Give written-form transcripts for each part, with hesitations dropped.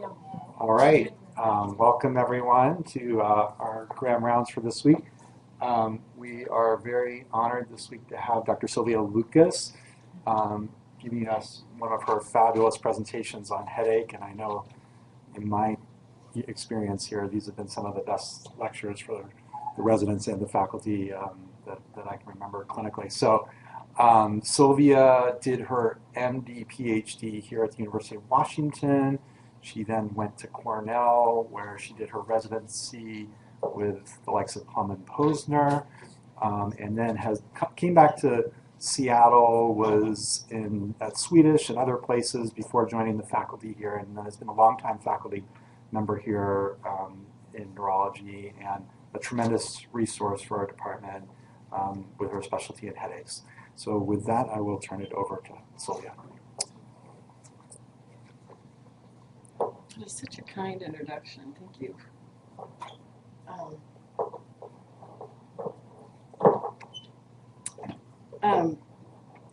All right. Welcome everyone to our Graham Rounds for this week. We are very honored this week to have Dr. Sylvia Lucas giving us one of her fabulous presentations on headache. And I know in my experience here, these have been some of the best lectures for the residents and the faculty that I can remember clinically. So Sylvia did her MD, PhD here at the University of Washington. She then went to Cornell, where she did her residency with the likes of Plum and Posner, and then came back to Seattle, was at Swedish and other places before joining the faculty here, and then has been a longtime faculty member here in neurology and a tremendous resource for our department with her specialty in headaches. So with that, I will turn it over to Sylvia. That was such a kind introduction. Thank you.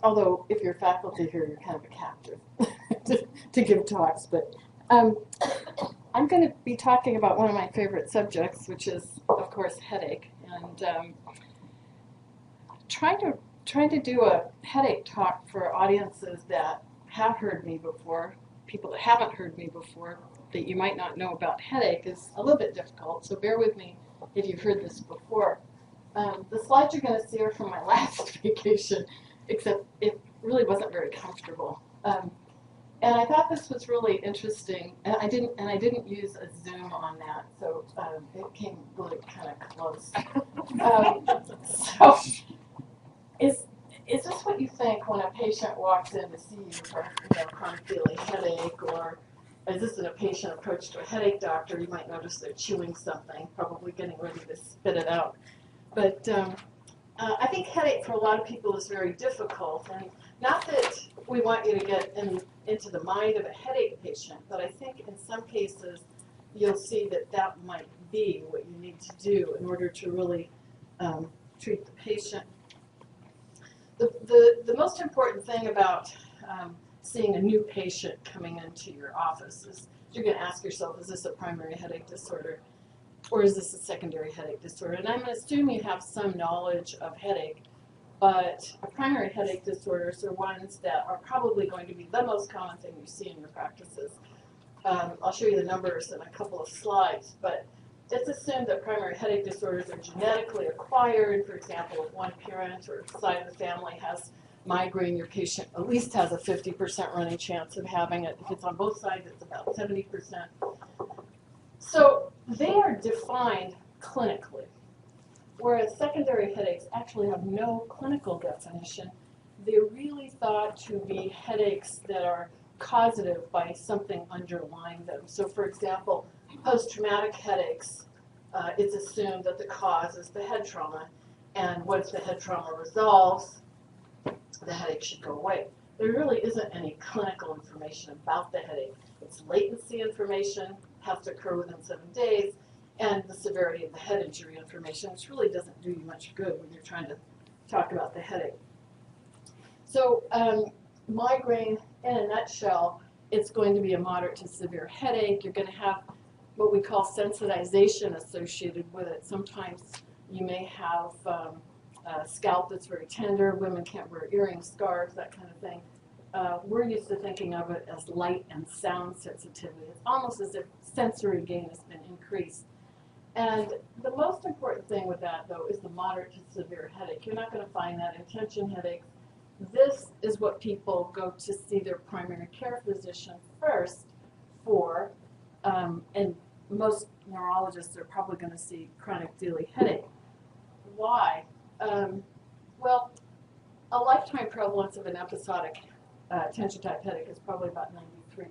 Although if you're faculty here, you're kind of a captive to give talks. But I'm going to be talking about one of my favorite subjects, which is, of course, headache. And trying to do a headache talk for audiences that have heard me before, people that haven't heard me before, that you might not know about headache is a little bit difficult, so bear with me if you've heard this before. The slides you're going to see are from my last vacation, except it really wasn't very comfortable. And I thought this was really interesting, and I didn't use a Zoom on that, so it came really kind of close. So is this what you think when a patient walks in to see you for chronic daily headache, or is this a patient approach to a headache doctor? You might notice they're chewing something, probably getting ready to spit it out. But I think headache for a lot of people is very difficult, and not that we want you to get into the mind of a headache patient, but I think in some cases you'll see that that might be what you need to do in order to really treat the patient. The most important thing about seeing a new patient coming into your office is you're going to ask yourself, is this a primary headache disorder or is this a secondary headache disorder? And I'm going to assume you have some knowledge of headache, but primary headache disorders are ones that are probably going to be the most common thing you see in your practices. I'll show you the numbers in a couple of slides, but it's assumed that primary headache disorders are genetically acquired. For example, if one parent or side of the family has migraine, your patient at least has a 50% running chance of having it. If it's on both sides, it's about 70%. So they are defined clinically, whereas secondary headaches actually have no clinical definition. They're really thought to be headaches that are causative by something underlying them. So for example, post-traumatic headaches, it's assumed that the cause is the head trauma, and once the head trauma resolves, the headache should go away. There really isn't any clinical information about the headache. It's latency information, has to occur within 7 days, and the severity of the head injury information, which really doesn't do you much good when you're trying to talk about the headache. So migraine, in a nutshell, it's going to be a moderate to severe headache. You're going to have what we call sensitization associated with it. Sometimes you may have a scalp that's very tender. Women can't wear earrings, scarves, that kind of thing. We're used to thinking of it as light and sound sensitivity. It's almost as if sensory gain has been increased. And the most important thing with that, though, is the moderate to severe headache. You're not going to find that in tension headaches. This is what people go to see their primary care physician first for, and most neurologists are probably going to see chronic daily headache. Why? Well, a lifetime prevalence of an episodic tension type headache is probably about 93%.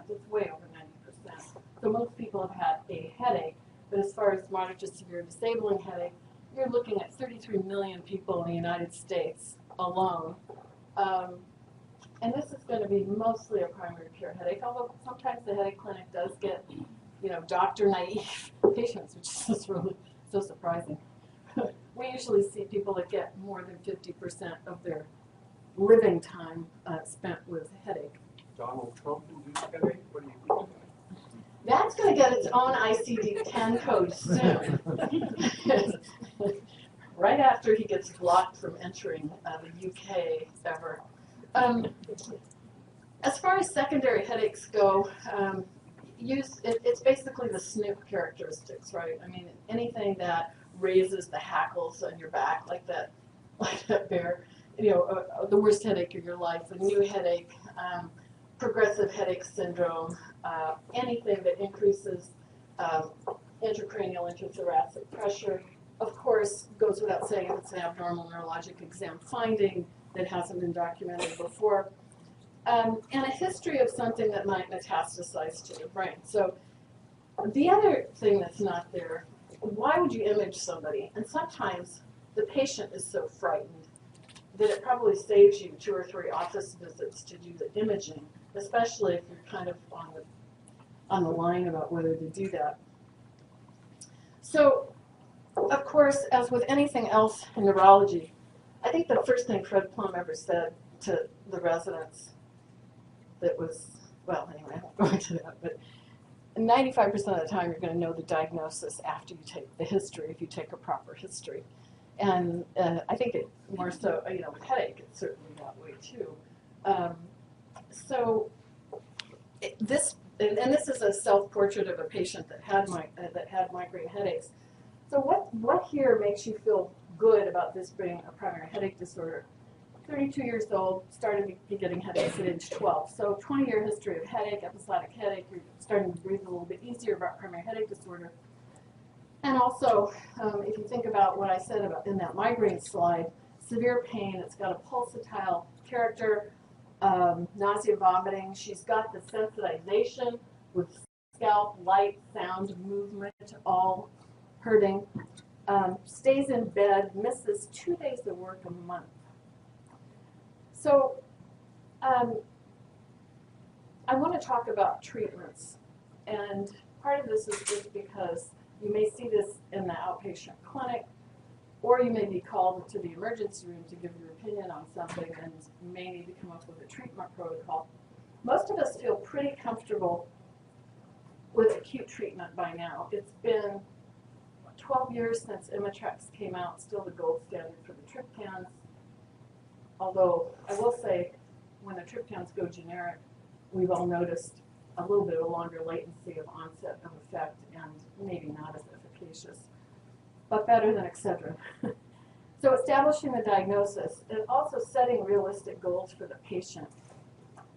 It's way over 90%. So most people have had a headache, but as far as moderate to severe disabling headache, you're looking at 33 million people in the United States alone. And this is going to be mostly a primary care headache, although sometimes the headache clinic does get, doctor naive patients, which is just really so surprising. We usually see people that get more than 50% of their living time spent with headache. Donald Trump induced headache? What do you think of that? get its own ICD-10 code soon. Right after he gets blocked from entering the UK ever. As far as secondary headaches go, it's basically the Snoop characteristics, right? I mean, anything that raises the hackles on your back, like that bear, the worst headache of your life, a new headache, progressive headache syndrome, anything that increases intracranial, interthoracic pressure. Of course, goes without saying if it's an abnormal neurologic exam finding that hasn't been documented before. And a history of something that might metastasize to the brain. So the other thing that's not there, why would you image somebody? And sometimes the patient is so frightened that it probably saves you 2 or 3 office visits to do the imaging, especially if you're kind of on the line about whether to do that. So, of course, as with anything else in neurology, I think the first thing Fred Plum ever said to the residents that was, well, anyway, I won't go into that, but 95% of the time you're going to know the diagnosis after you take the history, if you take a proper history. And I think it more so, with headache, it's certainly that way too. This is a self-portrait of a patient that had migraine headaches. So what here makes you feel good about this being a primary headache disorder? 32 years old, started getting headaches at age 12. So 20-year history of headache, episodic headache, you're starting to breathe a little bit easier about primary headache disorder. And also, if you think about what I said about in that migraine slide, severe pain, it's got a pulsatile character, nausea, vomiting. She's got the sensitization with scalp, light, sound, movement, all hurting. Stays in bed, misses 2 days of work a month. So I want to talk about treatments, and part of this is just because you may see this in the outpatient clinic, or you may be called to the emergency room to give your opinion on something and may need to come up with a treatment protocol. Most of us feel pretty comfortable with acute treatment by now. It's been 12 years since Imitrex came out, still the gold standard for the triptans. Although I will say, when the triptans go generic, we've all noticed a little bit of a longer latency of onset of effect and maybe not as efficacious, but better than Excedrin. So establishing the diagnosis and also setting realistic goals for the patient.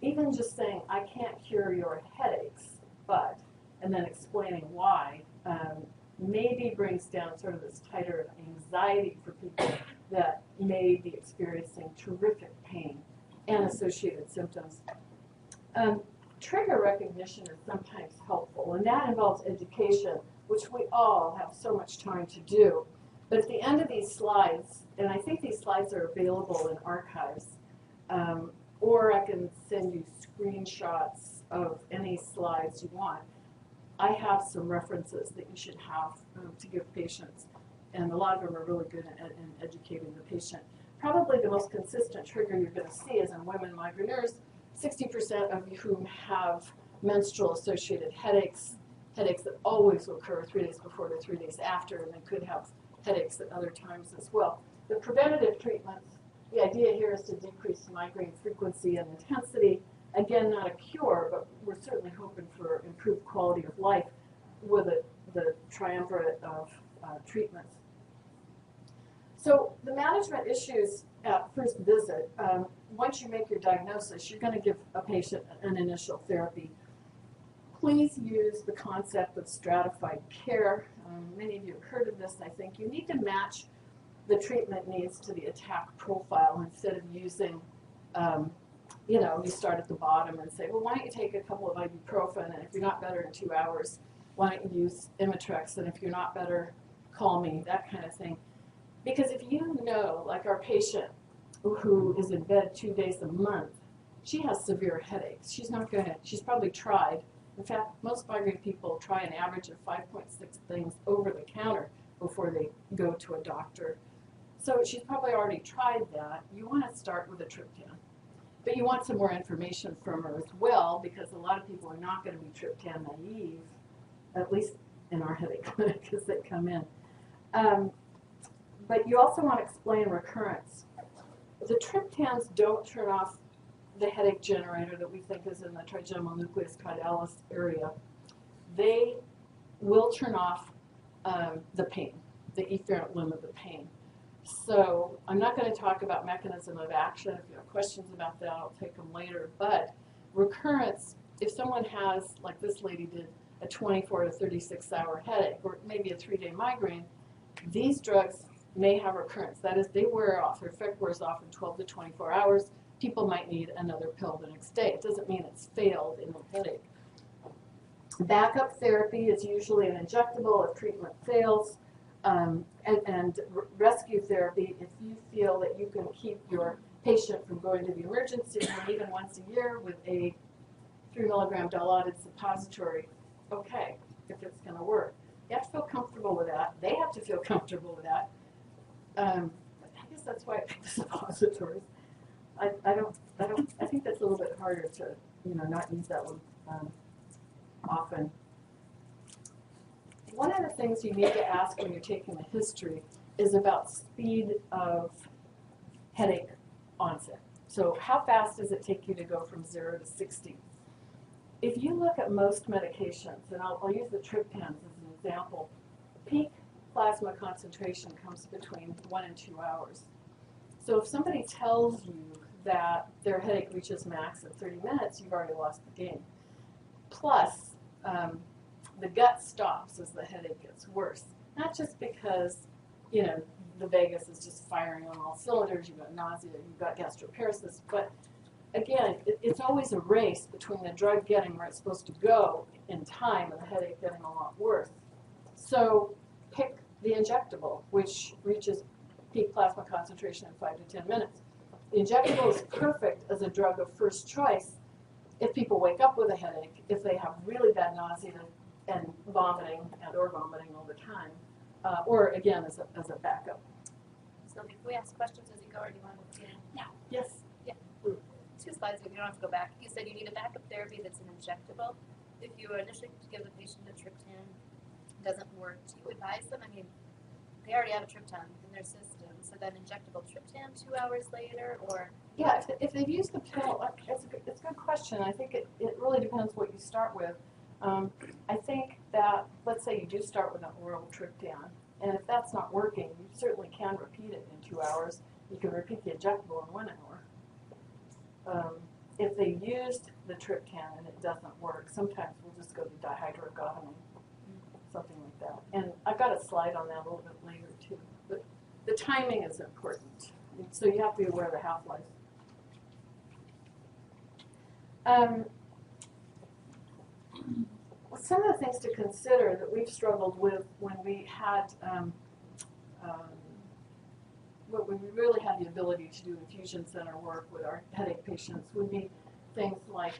Even just saying, I can't cure your headaches, but, and then explaining why, maybe brings down sort of this tighter anxiety for people that may be experiencing terrific pain and associated symptoms. Trigger recognition is sometimes helpful, and that involves education, which we all have so much time to do. But at the end of these slides, and I think these slides are available in archives, or I can send you screenshots of any slides you want. I have some references that you should have to give patients, and a lot of them are really good in educating the patient. Probably the most consistent trigger you're going to see is in women migraineurs, 60% of whom have menstrual-associated headaches that always occur 3 days before to 3 days after, and they could have headaches at other times as well. The preventative treatments, the idea here is to decrease migraine frequency and intensity. Again, not a cure, but we're certainly hoping for improved quality of life with the triumvirate of treatments. So the management issues at first visit, once you make your diagnosis, you're going to give a patient an initial therapy. Please use the concept of stratified care. Many of you have heard of this, I think. You need to match the treatment needs to the attack profile instead of using, you start at the bottom and say, well, why don't you take a couple of ibuprofen, and if you're not better in 2 hours, why don't you use Imitrex, and if you're not better, call me, that kind of thing. Because if you know, like our patient who is in bed 2 days a month, she has severe headaches. She's probably tried. In fact, most migraine people try an average of 5.6 things over the counter before they go to a doctor. So she's probably already tried that. You want to start with a triptan. But you want some more information from her as well, because a lot of people are not going to be triptan naive at least in our headache clinic as they come in. But you also want to explain recurrence. The triptans don't turn off the headache generator that we think is in the trigeminal nucleus caudalis area. They will turn off the pain, the efferent limb of the pain. So I'm not going to talk about mechanism of action. If you have questions about that, I'll take them later. But recurrence, if someone has, like this lady did, a 24 to 36 hour headache, or maybe a 3-day migraine, these drugs may have recurrence. That is, they wear off. Their effect wears off in 12 to 24 hours. People might need another pill the next day. It doesn't mean it's failed in the headache. Backup therapy is usually an injectable if treatment fails, and rescue therapy if you feel that you can keep your patient from going to the emergency room even once a year with a 3 milligram dilaudid suppository. Okay, if it's going to work. You have to feel comfortable with that. They have to feel comfortable with that. I guess that's why I picked the suppositories. I think that's a little bit harder to, not use that one often. One of the things you need to ask when you're taking a history is about speed of headache onset. So how fast does it take you to go from 0 to 60? If you look at most medications, and I'll use the triptans as an example, peak plasma concentration comes between 1 and 2 hours. So if somebody tells you that their headache reaches max in 30 minutes, you've already lost the game. Plus, the gut stops as the headache gets worse. Not just because, the vagus is just firing on all cylinders, you've got nausea, you've got gastroparesis, but again, it's always a race between the drug getting where it's supposed to go in time and the headache getting a lot worse. So pick the injectable, which reaches peak plasma concentration in 5 to 10 minutes. The injectable is perfect as a drug of first choice if people wake up with a headache, if they have really bad nausea and vomiting or vomiting all the time, or again as a backup. So if we ask questions as you go, or do you want to begin? Yeah. Yes. Yeah. 2 slides, you don't have to go back. You said you need a backup therapy that's an injectable. If you initially give the patient a triptan, it doesn't work, do you advise them? I mean, they already have a triptan in their system, so then injectable triptan 2 hours later, or? Yeah, if they've used the pill, it's a good question. I think it really depends what you start with. I think that, let's say you do start with an oral triptan, and if that's not working, you certainly can repeat it in 2 hours. You can repeat the injectable in 1 hour. If they used the triptan and it doesn't work, sometimes we'll just go to dihydroergotamine, something like that. And I've got a slide on that a little bit later too. But the timing is important, so you have to be aware of the half-life. Some of the things to consider that we've struggled with when we had, when we really had the ability to do infusion center work with our headache patients would be things like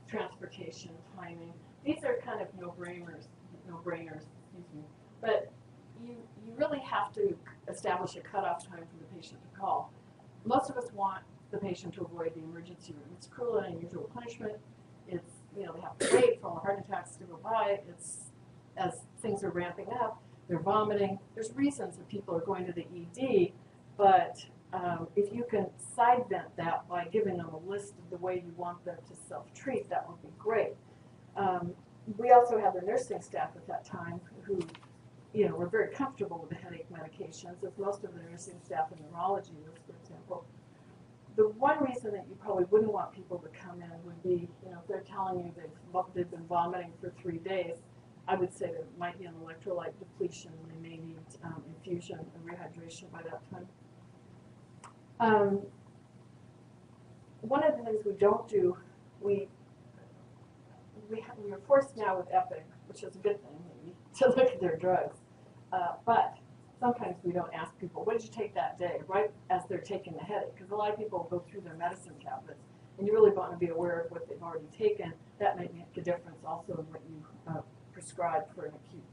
transportation, timing. These are kind of no-brainers, excuse me. But you really have to establish a cutoff time for the patient to call. Most of us want the patient to avoid the emergency room. It's cruel and unusual punishment. It's, they have to wait for all the heart attacks to go by. It's, as things are ramping up, they're vomiting. There's reasons that people are going to the ED, but if you can side vent that by giving them a list of the way you want them to self-treat, that would be great. We also had the nursing staff at that time who, were very comfortable with the headache medications, as most of the nursing staff in neurology was, for example. The one reason that you probably wouldn't want people to come in would be, if they're telling you they've been vomiting for 3 days, I would say there might be an electrolyte depletion and they may need infusion and rehydration by that time. One of the things we don't do, we are forced now with Epic, which is a good thing maybe, to look at their drugs. But sometimes we don't ask people, what did you take that day, right as they're taking the headache? Because a lot of people go through their medicine tablets, and you really want to be aware of what they've already taken. That may make a difference also in what you prescribe for an acute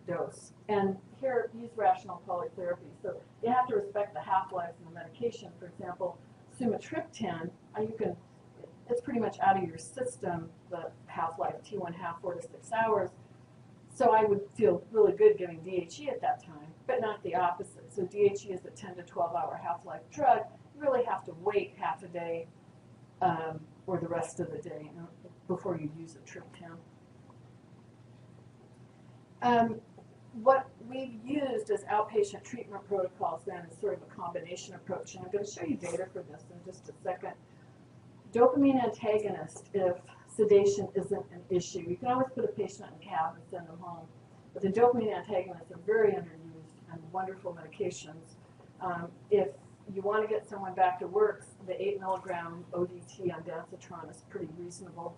dose. And here, use rational polytherapy. So you have to respect the half-life of the medication. For example, sumatriptan, it's pretty much out of your system, the half-life, T1 half, 4 to 6 hours. So I would feel really good giving DHE at that time, but not the opposite. So DHE is a 10 to 12-hour half-life drug. You really have to wait half a day or the rest of the day before you use a triptan. What we've used as outpatient treatment protocols then is sort of a combination approach, and I'm going to show you data for this in just a second. Dopamine antagonist, if sedation isn't an issue, you can always put a patient in a cab and send them home, but the dopamine antagonists are very underused and wonderful medications. If you want to get someone back to work, the 8 milligram ODT on Danzatron is pretty reasonable.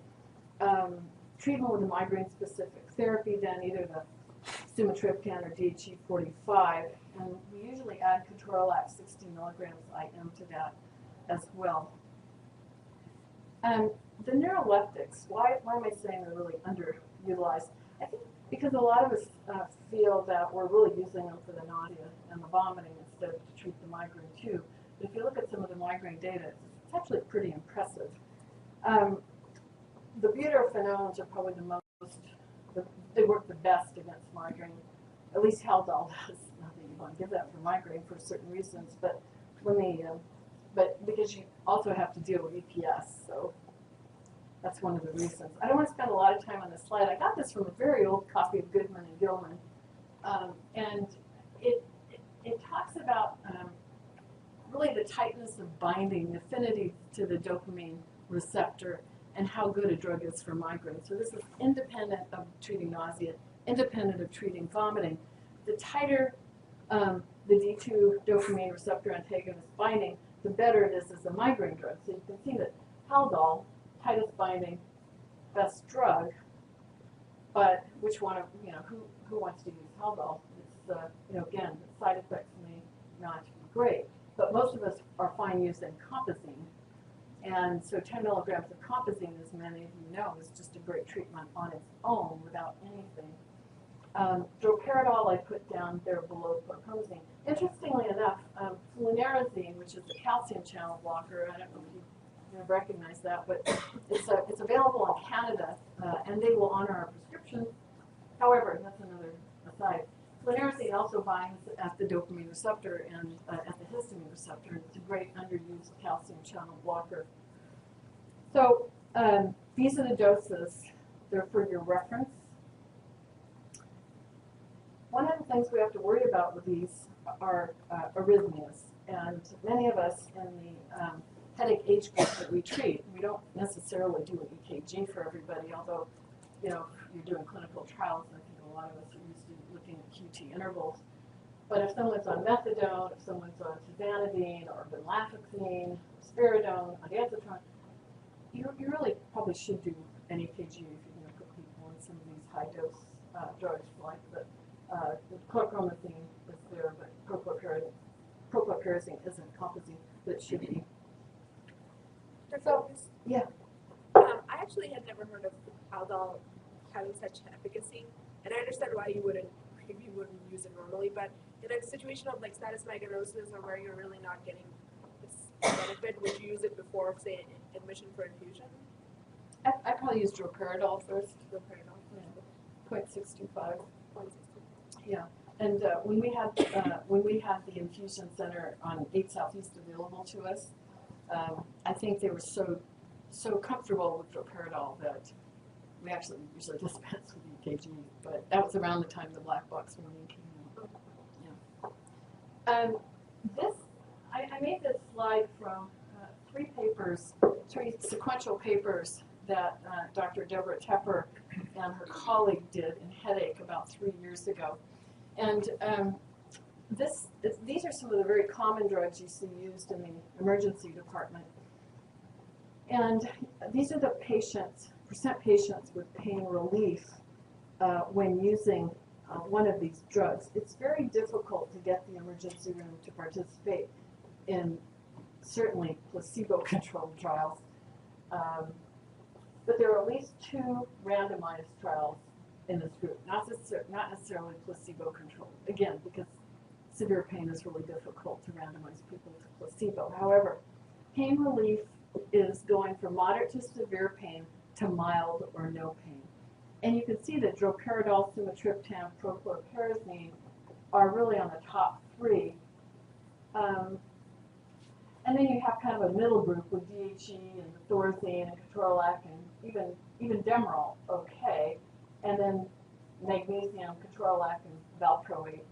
Treatment with a migraine-specific therapy, then either the sumatriptan or DHE45, and we usually add ketorolac 60 milligrams IM to that as well. The neuroleptics, why am I saying they're really underutilized? I think because a lot of us feel that we're really using them for the nausea and the vomiting instead of to treat the migraine too. But if you look at some of the migraine data, it's actually pretty impressive. The butyrophenones are probably they work the best against migraine. At least Haldol does. Not that you want to give that for migraine for certain reasons, but but because you also have to deal with EPS, so that's one of the reasons. I don't want to spend a lot of time on this slide. I got this from a very old copy of Goodman and Gilman, and it talks about really the tightness of binding, the affinity to the dopamine receptor, and how good a drug is for migraine. So this is independent of treating nausea, independent of treating vomiting. The tighter the D2 dopamine receptor antagonist binding, the better it is as a migraine drug. So you can see that Haldol, tightest binding, best drug, but which one of, who wants to use Haldol? It's, again, the side effects may not be great, but most of us are fine using compazine. And so 10 milligrams of compazine, as many of you know, is just a great treatment on its own without anything. Droperidol I put down there below clorpromazine. Interestingly enough, flunarizine, which is a calcium channel blocker, I don't know if you recognize that, but it's available in Canada, and they will honor our prescription. However, that's another aside. Flunarizine also binds at the dopamine receptor and at the histamine receptor. It's a great underused calcium channel blocker. So these are the doses. They're for your reference. One of the things we have to worry about with these are arrhythmias. And many of us in the headache age group that we treat, we don't necessarily do an EKG for everybody, although, you're doing clinical trials, and I think a lot of us are used to looking at QT intervals. But if someone's on methadone, if someone's on tizanidine or venlafaxine, spiridone, ondansetron, you really probably should do an EKG if you're going to put people on some of these high-dose drugs like the chlorpromazine is there, but prochlorperazine isn't compazine, but it should be. So, yeah. I actually had never heard of Haldol having such efficacy, and I understand why you wouldn't use it normally, but in a situation of like status migrainosus or where you're really not getting this benefit, would you use it before, say, admission for infusion? I probably use droperidol first. Droperidol. Yeah. 0.625. Yeah, and when we had the infusion center on 8 Southeast available to us, I think they were so comfortable with droperidol that we actually usually dispense with EKG. But that was around the time the black box warning came out. Yeah. I made this slide from 3 sequential papers that Dr. Deborah Tepper and her colleague did in headache about 3 years ago. And these are some of the very common drugs you see used in the emergency department. And these are the percent patients with pain relief when using one of these drugs. It's very difficult to get the emergency room to participate in certainly placebo-controlled trials. But there are at least 2 randomized trials in this group, not necessarily placebo-controlled. Again, because severe pain is really difficult to randomize people to placebo. However, pain relief is going from moderate to severe pain to mild or no pain. And you can see that droperidol, sumatriptan, prochlorperazine are really on the top three. And then you have kind of a middle group with DHE and thorazine and ketorolac and even Demerol, okay. And then magnesium, ketorolac, and valproate,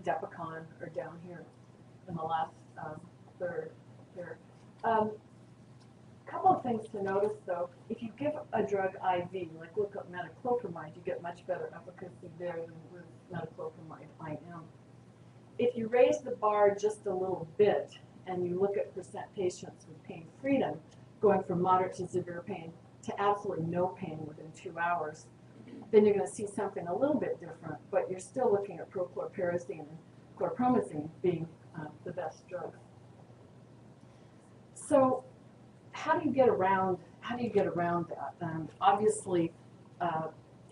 Depicon are down here in the last third here. Couple of things to notice though, if you give a drug IV, like look up metoclopramide, you get much better efficacy there than with metoclopramide IM. If you raise the bar just a little bit and you look at percent patients with pain freedom, going from moderate to severe pain to absolutely no pain within 2 hours, then you're going to see something a little bit different, but you're still looking at prochlorperazine and chlorpromazine being the best drugs. So how do you get around that? Obviously,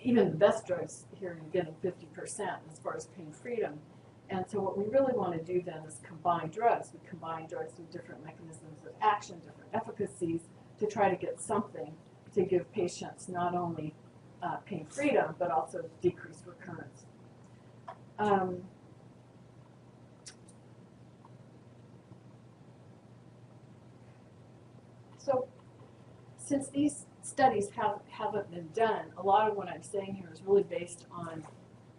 even the best drugs here, you're getting 50% as far as pain freedom. And so what we really want to do then is combine drugs. We combine drugs with different mechanisms of action, different efficacies, to try to get something to give patients not only pain freedom, but also decreased recurrence. So since these studies haven't been done, a lot of what I'm saying here is really based on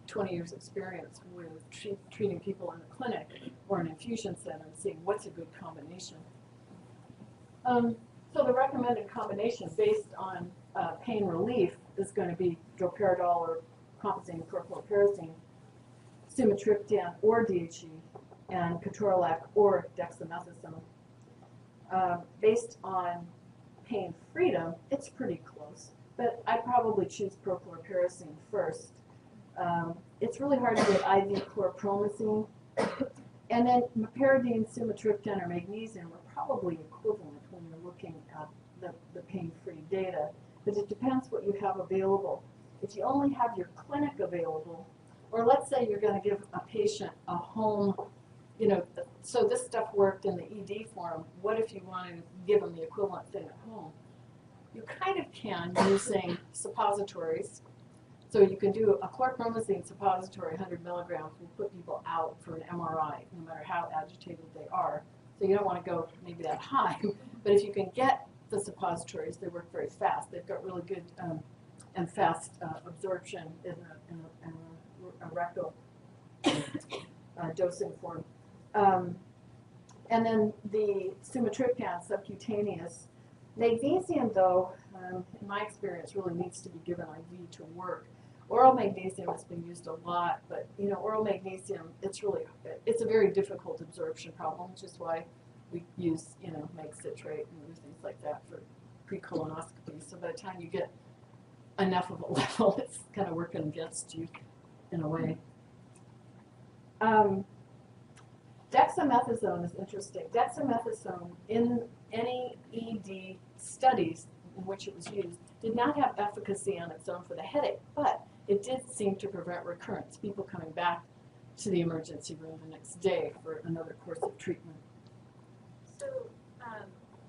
20 years experience with treating people in a clinic or an infusion center and seeing what's a good combination. So the recommended combination based on pain relief is going to be droperidol or composine prochlorperazine, sumatriptan or DHE, and ketorolac or dexamethasone. Based on pain freedom, it's pretty close, but I'd probably choose prochlorperazine first. It's really hard to get IV chlorpromazine, and then meperidine, sumatriptan, or magnesium are probably equivalent when you're looking at the pain-free data, but it depends what you have available. If you only have your clinic available, or let's say you're going to give a patient a home, so this stuff worked in the ED form, what if you want to give them the equivalent thing at home? You kind of can using suppositories. So you can do a chlorpromazine suppository, 100 milligrams, will put people out for an MRI, no matter how agitated they are. So you don't want to go maybe that high, but if you can get the suppositories, they work very fast. They've got really good and fast absorption in a rectal dosing form. And then the sumatriptan subcutaneous. Magnesium, though, in my experience, really needs to be given IV to work. Oral magnesium has been used a lot, but oral magnesium, it's a very difficult absorption problem, which is why we use mag citrate and other things like that for pre-colonoscopy. So by the time you get enough of a level, it's kind of working against you in a way. Dexamethasone is interesting. Dexamethasone, in any ED studies in which it was used, did not have efficacy on its own for the headache, but it did seem to prevent recurrence, people coming back to the emergency room the next day for another course of treatment. So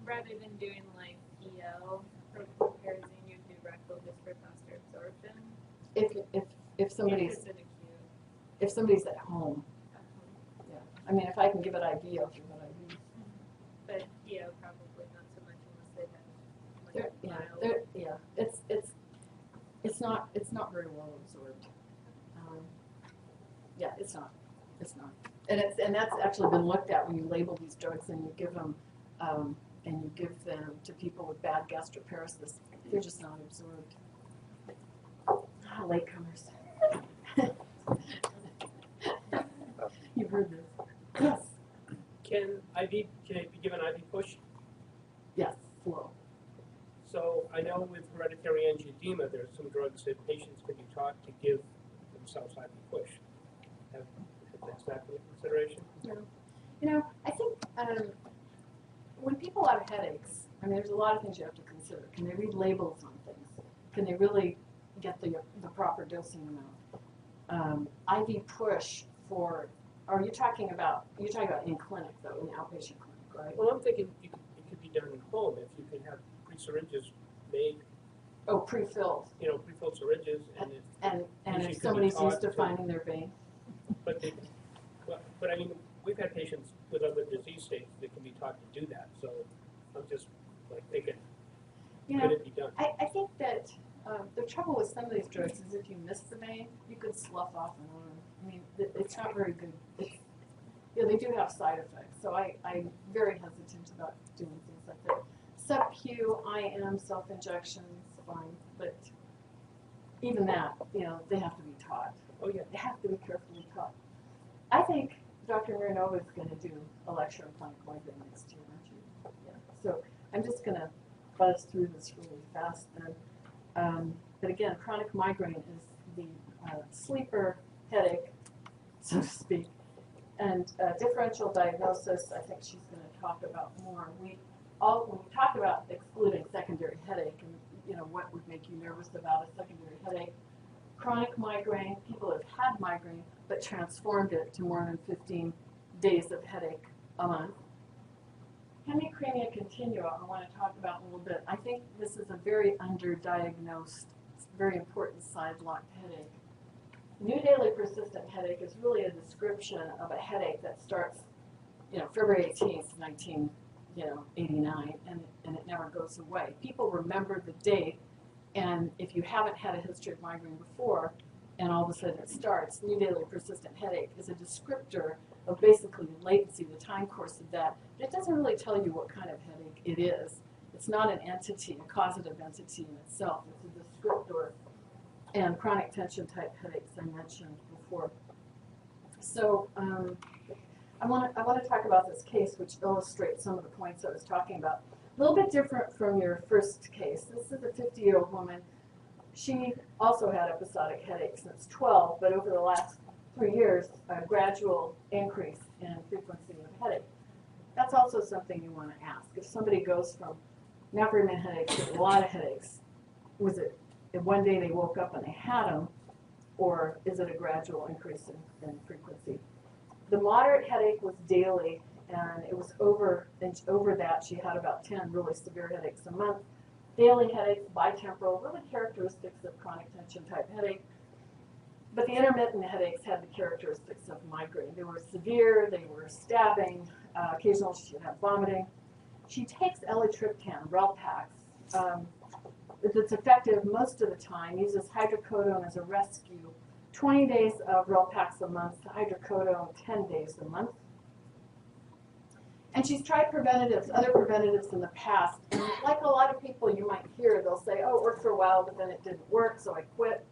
rather than doing like EL or prochlorperazine, you do rectal just for faster absorption? If somebody's at home. Yeah. I mean, if I can give it IV, I'll give it IV. But EL probably not so much unless they have like It's not very well absorbed. Yeah, it's not. And that's actually been looked at when you label these drugs and you give them to people with bad gastroparesis. They're just not absorbed. Latecomers. You've heard this. Yes. Can it be given IV push? Yes, flow. So I know with hereditary angioedema, there are some drugs that patients can be taught to give themselves IV push. Have that been a consideration? No. I think when people have headaches, there's a lot of things you have to consider. Can they read labels on things? Can they really get the proper dosing amount? IV push for, are you talking about in clinic though, in the outpatient clinic, right? Well, I'm thinking it could be done at home if you can have pre-syringes made. Oh, pre-filled. Pre-filled syringes, and it, And Usually if could be somebody's used taught to to- finding their vein. but they, but I mean, we've had patients with other disease states that can be taught to do that, so I'm just like thinking, You could know, it be done? I think that the trouble with some of these drugs is if you miss the vein, you could slough off an arm. I mean, it's not very good. They do have side effects, so I'm very hesitant about doing things like that. Sub-Q, IM, self-injections, fine, but even that, they have to be taught. Oh, yeah. They have to be carefully taught. I think Dr. Marinova is going to do a lecture on chronic migraine next year, aren't you? Yeah. So I'm just going to buzz through this really fast then. But again, chronic migraine is the sleeper headache, so to speak. And differential diagnosis, I think she's going to talk about more. When we talk about excluding secondary headache and what would make you nervous about a secondary headache, chronic migraine, people have had migraine but transformed it to more than 15 days of headache a month. Hemicrania continua, I want to talk about a little bit. I think this is a very underdiagnosed, very important side-locked headache. New daily persistent headache is really a description of a headache that starts, February 18th, 1989, and it never goes away. People remember the date, and if you haven't had a history of migraine before, and all of a sudden it starts, new daily persistent headache is a descriptor of basically latency, the time course of that. But it doesn't really tell you what kind of headache it is. It's not an entity, a causative entity in itself. It's a descriptor. And chronic tension type headaches I mentioned before. So I want to talk about this case, which illustrates some of the points I was talking about. A little bit different from your first case. This is a 50-year-old woman. She also had episodic headaches since 12, but over the last 3 years, a gradual increase in frequency of headache. That's also something you want to ask. If somebody goes from never even headaches to a lot of headaches, was it one day they woke up and they had them, or is it a gradual increase in frequency? The moderate headache was daily, and it was over that. She had about 10 really severe headaches a month. Daily headaches, bitemporal, really characteristics of chronic tension type headache. But the intermittent headaches had the characteristics of migraine. They were severe, they were stabbing, occasionally she would have vomiting. She takes L-triptan, Relpax. It's effective most of the time, uses hydrocodone as a rescue. 20 days of Relpax a month, hydrocodone 10 days a month. And she's tried other preventatives in the past. And like a lot of people you might hear, they'll say, oh, it worked for a while, but then it didn't work, so I quit.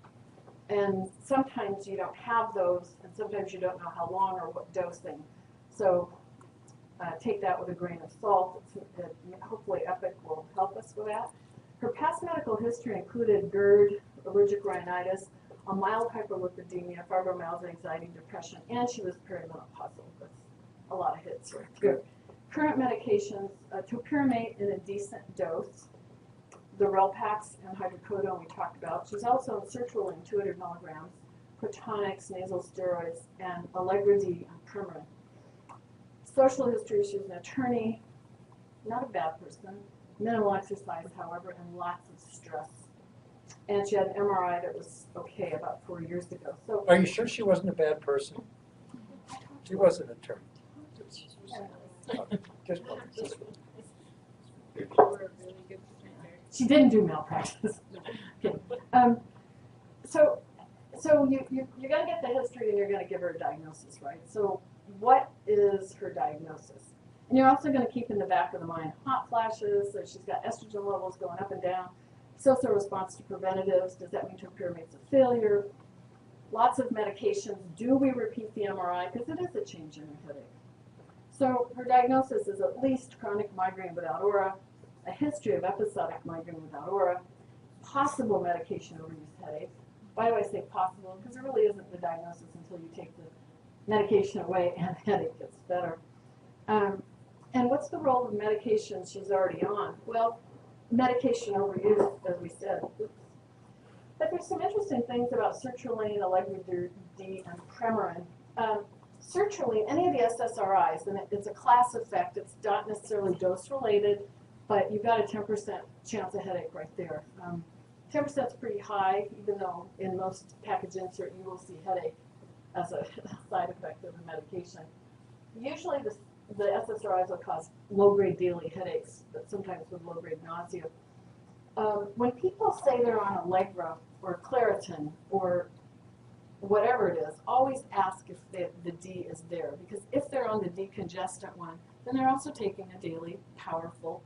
And sometimes you don't have those, and sometimes you don't know how long or what dosing. So take that with a grain of salt. Hopefully EPIC will help us with that. Her past medical history included GERD, allergic rhinitis, a mild hyperlipidemia, fibromyalgia, anxiety, depression, and she was perimenopausal. That's a lot of hits right there. Current medications, topiramate in a decent dose, the Relpax and hydrocodone we talked about. She's also on sertraline, 200 milligrams, protonics, nasal steroids, and Allegra D and Premarin. Social history, she was an attorney, not a bad person, minimal exercise, however, and lots of stress. And she had an MRI that was okay about 4 years ago. So, Are you sure she wasn't a bad person? She was an attorney. Just she didn't do malpractice. Okay. So you're going to get the history and you're going to give her a diagnosis, right? So what is her diagnosis? And you're also going to keep in the back of the mind hot flashes, so she's got estrogen levels going up and down, so-so response to preventatives, does that mean topiramate's a failure? Lots of medications, do we repeat the MRI? Because it is a change in her headache. So her diagnosis is at least chronic migraine without aura, a history of episodic migraine without aura, possible medication overuse headache. Why do I say possible? Because it really isn't the diagnosis until you take the medication away and the headache gets better. And what's the role of medication she's already on? Well, medication overuse, as we said. But there's some interesting things about sertraline, Allegra D, and Premarin. Sertraline, any of the SSRIs, and it's a class effect. It's not necessarily dose related, but you've got a 10% chance of headache right there. 10% is pretty high, even though in most package insert you will see headache as a side effect of the medication. Usually the SSRIs will cause low-grade daily headaches, but sometimes with low-grade nausea. When people say they're on Allegra or Claritin or whatever it is, always ask if the D is there, because if they're on the decongestant one, then they're also taking a daily powerful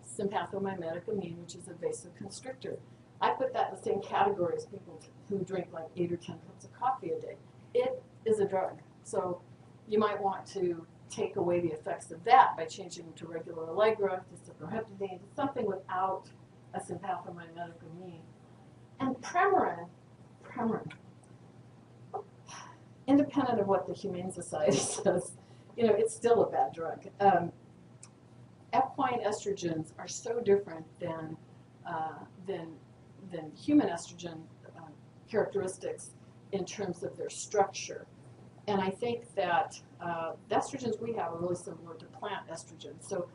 sympathomimetic amine, which is a vasoconstrictor. I put that in the same category as people who drink like 8 or 10 cups of coffee a day. It is a drug, so you might want to take away the effects of that by changing to regular Allegra, to cyproheptadine, to something without a sympathomimetic amine. And Premarin, independent of what the Humane Society says, it's still a bad drug. Equine estrogens are so different than human estrogen characteristics in terms of their structure. And I think that the estrogens we have are really similar to plant estrogens. So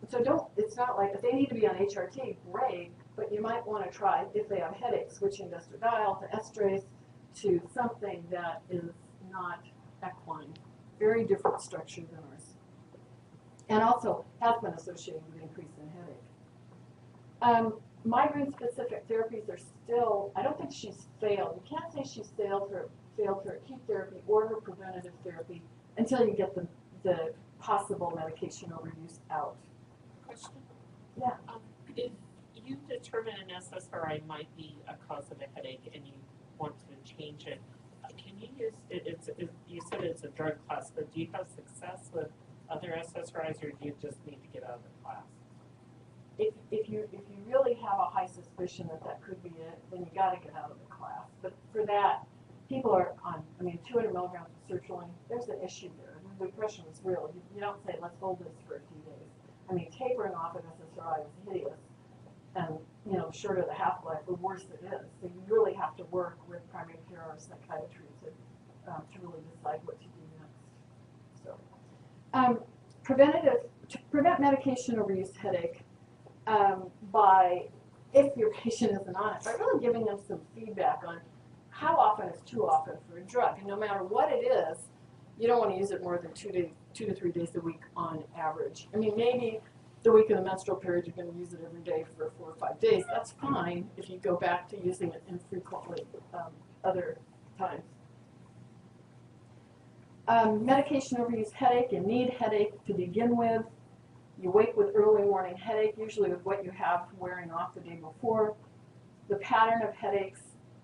it's not like if they need to be on HRT, great, but you might want to try, if they have headaches, switching to estradiol, to estrase, to something that is not equine. Very different structure than ours. And also has been associated with increase in headache. Migraine-specific therapies are still, I don't think she's failed. You can't say she's failed her acute therapy or her preventative therapy until you get the possible medication overuse out. Question? Yeah. If you determine an SSRI might be a cause of a headache and you want to change it, can you use it? You said it's a drug class, but do you have success with other SSRIs, or do you just need to get out of the class? If you really have a high suspicion that could be it, then you got to get out of the class. But for that, people are on, 200 milligrams of sertraline, there's an issue there. The depression is real. You don't say, let's hold this for a few days. Tapering off of SSRI is hideous. And, shorter the half-life, the worse it is. So you really have to work with primary care or psychiatry to really decide what to do next. So, to prevent medication overuse headache, if your patient isn't on it, by really giving them some feedback on how often is too often for a drug. And no matter what it is, you don't want to use it more than 2 to 3 days a week on average. Maybe the week of the menstrual period you're going to use it every day for 4 or 5 days. That's fine if you go back to using it infrequently other times. Medication overuse headache, you need headache to begin with. You wake with early morning headache, usually with what you have wearing off the day before. The pattern of headaches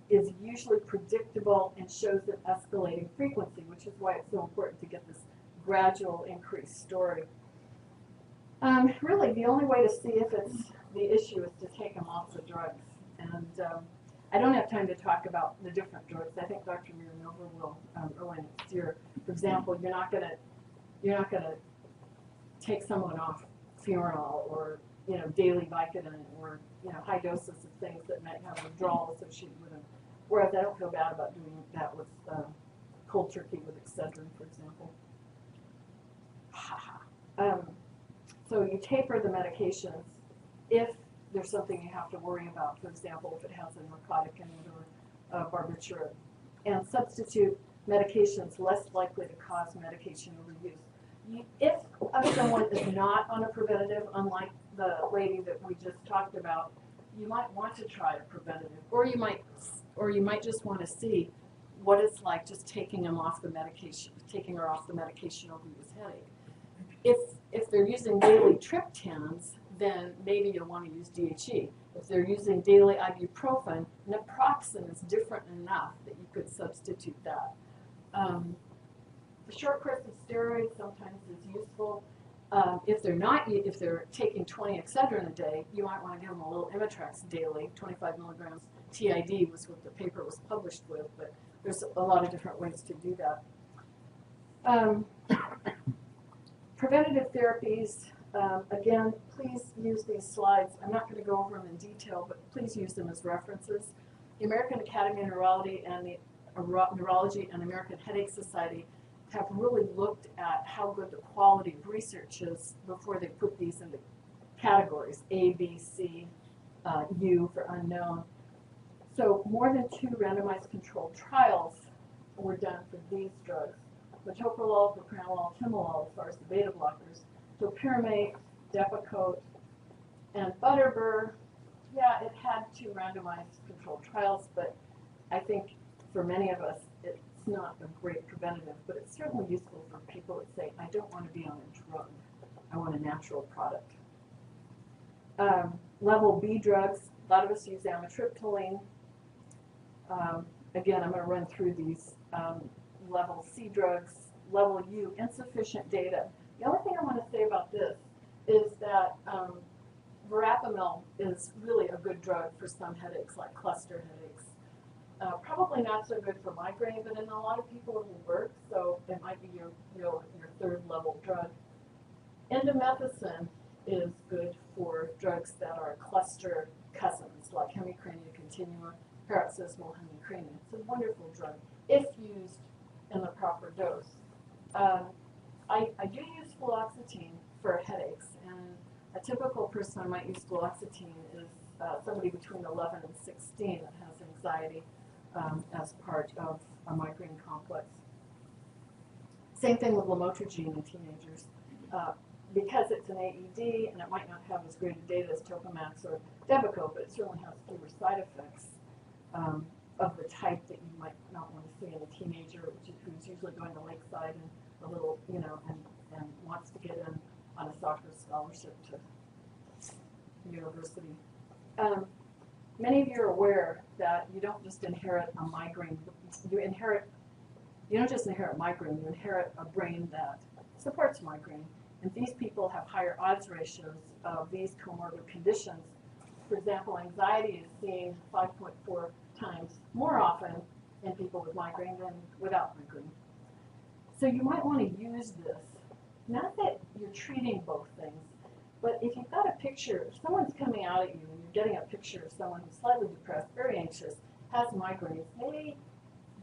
is usually predictable and shows an escalating frequency, which is why it's so important to get this gradual increased story. Really, the only way to see if it's the issue is to take them off the drugs. And I don't have time to talk about the different drugs. I think Dr. Miranova will early next year. For example, you're not gonna take someone off Furanol or daily Vicodin or high doses of things that might have withdrawal associated with them. Whereas I don't feel bad about doing that with cold turkey with Excedrin, for example. So you taper the medications if there's something you have to worry about. For example, if it has a narcotic in it or barbiturate, and substitute medications less likely to cause medication overuse. If someone is not on a preventative, unlike the lady that we just talked about, you might want to try a preventative, or you might just want to see what it's like just taking them off the medication, taking her off the medication overuse headache. If they're using daily triptans, then maybe you'll want to use DHE. If they're using daily ibuprofen, naproxen is different enough that you could substitute that. The short course of steroids sometimes is useful. If they're taking 20 Excedrin a day, you might want to give them a little Imitrex daily. 25 milligrams TID was what the paper was published with, but there's a lot of different ways to do that. Preventative therapies, again, please use these slides. I'm not going to go over them in detail, but please use them as references. The American Academy of Neurology and the American Headache Society have really looked at how good the quality of research is before they put these into categories, A, B, C, U for unknown. So more than 2 randomized controlled trials were done for these drugs. Metoprolol, propranolol, timolol, as far as the beta blockers. Topiramate, Depakote, and Butterbur. Yeah, it had 2 randomized controlled trials, but I think for many of us, it's not a great preventative, but it's certainly useful for people that say, I don't want to be on a drug. I want a natural product. Level B drugs, a lot of us use amitriptyline. Again, I'm going to run through these. Level C drugs, level U, insufficient data. The only thing I want to say about this is that verapamil is really a good drug for some headaches, like cluster headaches. Probably not so good for migraine, but in a lot of people it will work, so it might be your 3rd level drug. Indomethacin is good for drugs that are cluster cousins, like hemicrania continua, paroxysmal hemicrania. It's a wonderful drug if used in the proper dose. I do use fluoxetine for headaches, and a typical person I might use fluoxetine is somebody between 11 and 16 that has anxiety as part of a migraine complex. Same thing with lamotrigine in teenagers. Because it's an AED and it might not have as great a data as Topamax or Depakote, but it certainly has fewer side effects of the type that you might not want to see in a teenager who's usually going to Lakeside and a little, and wants to get in on a soccer scholarship to university. Many of you are aware that you don't just inherit a migraine. You don't just inherit migraine, you inherit a brain that supports migraine. And these people have higher odds ratios of these comorbid conditions. For example, anxiety is seen 5.4 times more often in people with migraine than without migraine. So you might want to use this. Not that you're treating both things, but if you've got a picture, if someone's coming out at you and you're getting a picture of someone who's slightly depressed, very anxious, has migraines,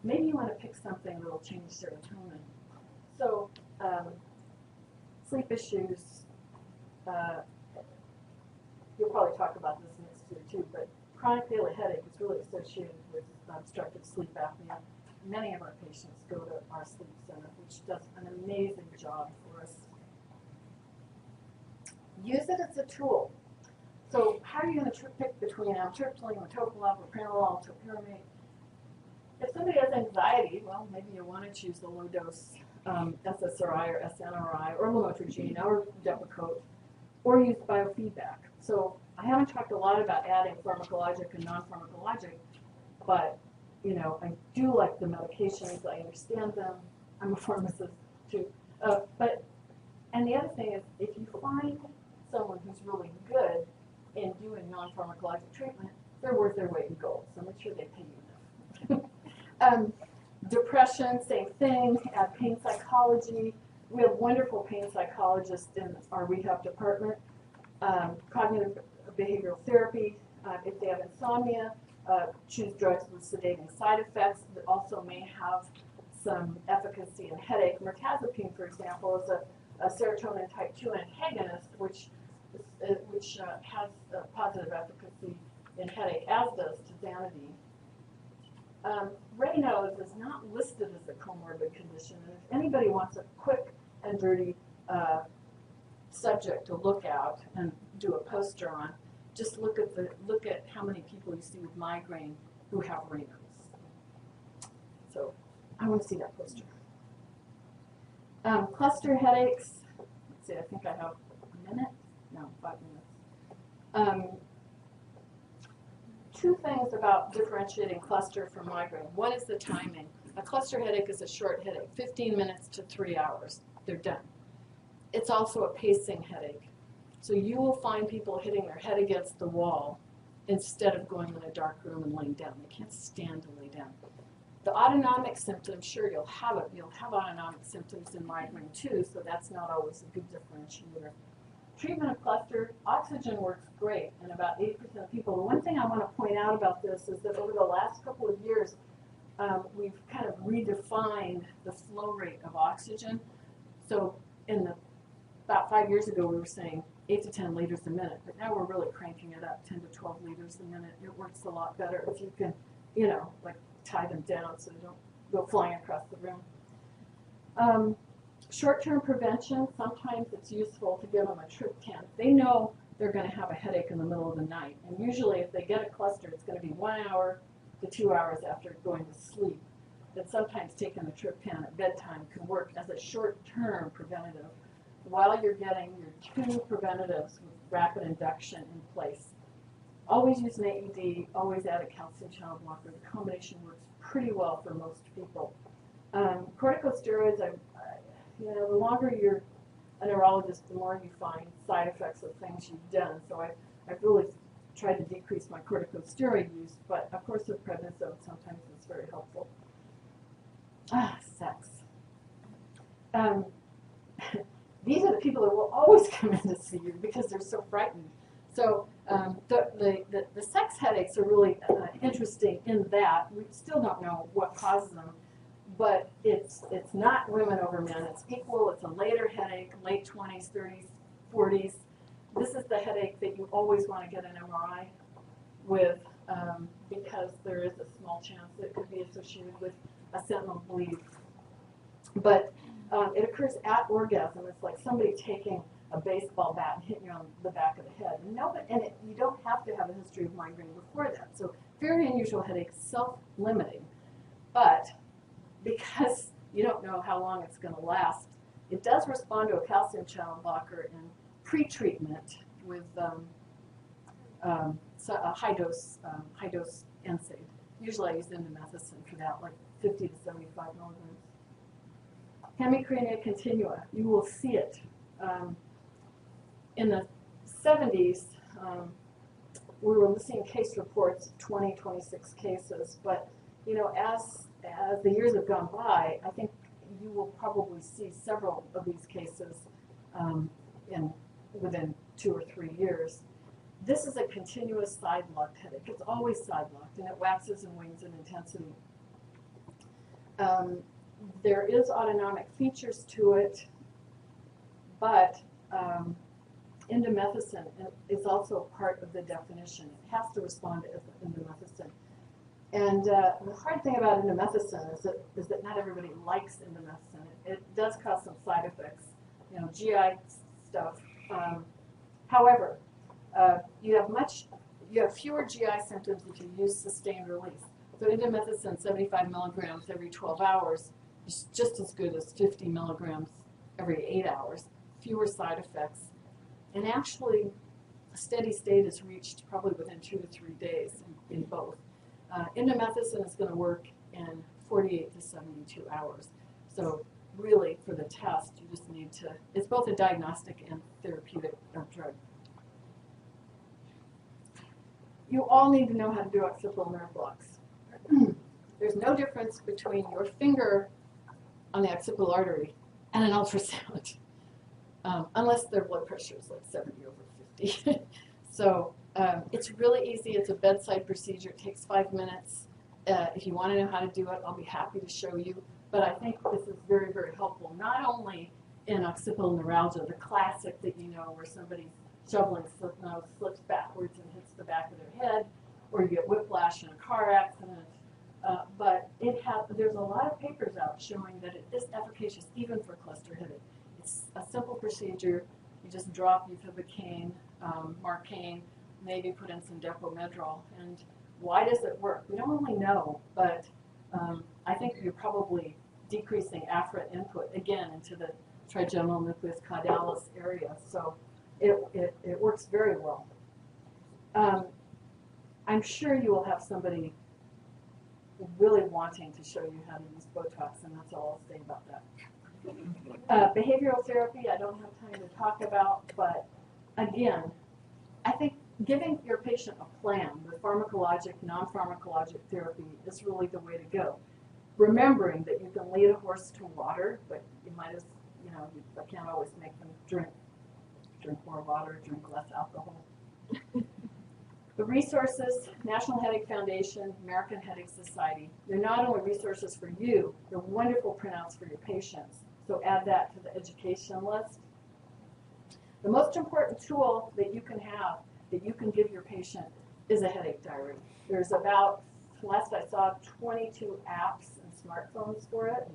maybe you want to pick something that will change serotonin. So sleep issues, you'll probably talk about this next year too, but chronic daily headache is really associated with obstructive sleep apnea. Many of our patients go to our sleep center, which does an amazing job for us. Use it as a tool. So how are you going to pick between amitriptyline, metoprolol, propranolol, topiramate? If somebody has anxiety, well, maybe you want to choose the low-dose SSRI or SNRI or lamotrigine or Depakote, or use biofeedback. So I haven't talked a lot about adding pharmacologic and non-pharmacologic, but I do like the medications. I understand them. I'm a pharmacist too. And the other thing is, if you find someone who's really good in doing non-pharmacologic treatment, they're worth their weight in gold. So make sure they pay you enough. Depression, same thing. Add pain psychology. We have wonderful pain psychologists in our rehab department. Cognitive behavioral therapy. If they have insomnia, choose drugs with sedating side effects that also may have some efficacy in headache. Mirtazapine, for example, is a serotonin type 2 antagonist, which has a positive efficacy in headache, as does tizanidine. Raynaud's is not listed as a comorbid condition, and if anybody wants a quick and dirty subject to look at and do a poster on, just look at how many people you see with migraine who have Raynaud's. So I want to see that poster. Cluster headaches. Let's see. I think I have a minute. No, 5 minutes. 2 things about differentiating cluster from migraine. One is the timing. A cluster headache is a short headache, 15 minutes to 3 hours. They're done. It's also a pacing headache. So you will find people hitting their head against the wall instead of going in a dark room and laying down. They can't stand to lay down. The autonomic symptoms, sure, you'll have it. You'll have autonomic symptoms in migraine too, so that's not always a good differentiator. Treatment of cluster, oxygen works great in about 80% of people. The one thing I want to point out about this is that over the last couple of years, we've kind of redefined the flow rate of oxygen. So about 5 years ago, we were saying 8 to 10 liters a minute, but now we're really cranking it up 10 to 12 liters a minute. It works a lot better if you can, you know, like tie them down so they don't go flying across the room. Short-term prevention, sometimes it's useful to give them a triptan. They know they're going to have a headache in the middle of the night, and usually if they get a cluster, it's going to be 1 hour to 2 hours after going to sleep. But sometimes taking a triptan at bedtime can work as a short-term preventative while you're getting your 2 preventatives with rapid induction in place. Always use an AED, always add a calcium channel blocker. The combination works pretty well for most people. Corticosteroids, you know, the longer you're a neurologist, the more you find side effects of things you've done. So I've really tried to decrease my corticosteroid use, but of course with prednisone sometimes it's very helpful. Sex. These are the people that will always come in to see you because they're so frightened. So the sex headaches are really interesting in that we still don't know what causes them, but it's not women over men. It's equal. It's a later headache, late 20s, 30s, 40s. This is the headache that you always want to get an MRI with because there is a small chance that it could be associated with a sentinel bleed. But it occurs at orgasm. It's like somebody taking a baseball bat and hitting you on the back of the head. You don't have to have a history of migraine before that. So very unusual headache, self-limiting. But because you don't know how long it's going to last, it does respond to a calcium channel blocker in pre-treatment with a high-dose NSAID. Usually I use indomethacin for that, like 50 to 75 milligrams. Hemicrania continua, you will see it. In the 70s, we were seeing case reports of 20, 26 cases, but you know, as the years have gone by, I think you will probably see several of these cases within 2 or 3 years. This is a continuous side-locked headache. It's always side-locked, and it waxes and wanes in intensity. There is autonomic features to it, but indomethacin is also part of the definition. It has to respond to indomethacin. And the hard thing about indomethacin is that not everybody likes indomethacin. It does cause some side effects, you know, GI stuff. However, you have fewer GI symptoms if you use sustained release. So indomethacin, 75 milligrams every 12 hours, is just as good as 50 milligrams every 8 hours. Fewer side effects. And actually, a steady state is reached probably within 2 to 3 days in both. Indomethacin is going to work in 48 to 72 hours. So really, for the test, you just need to, it's both a diagnostic and therapeutic drug. You all need to know how to do occipital nerve blocks. There's no difference between your finger on the occipital artery and an ultrasound, unless their blood pressure is like 70 over 50. So it's really easy. It's a bedside procedure. It takes 5 minutes. If you want to know how to do it, I'll be happy to show you. But I think this is very, very helpful, not only in occipital neuralgia, the classic that you know where somebody's shoveling slips backwards and hits the back of their head, or you get whiplash in a car accident. But there's a lot of papers out showing that it is efficacious even for cluster headache. It's a simple procedure. You just drop bupivacaine, Marcaine, maybe put in some Depo-Medrol. And why does it work? We don't really know, but I think you're probably decreasing afferent input, again, into the trigeminal nucleus caudalis area. So it works very well. I'm sure you will have somebody really wanting to show you how to use Botox, and that's all I'll say about that. Behavioral therapy, I don't have time to talk about, but again, I think giving your patient a plan with pharmacologic, non-pharmacologic therapy is really the way to go. Remembering that you can lead a horse to water, but you might as, you know, you can't always make them drink more water, drink less alcohol. The resources, National Headache Foundation, American Headache Society, they're not only resources for you, they're wonderful printouts for your patients. So add that to the education list. The most important tool that you can have, that you can give your patient, is a headache diary. There's about, last I saw, 22 apps and smartphones for it.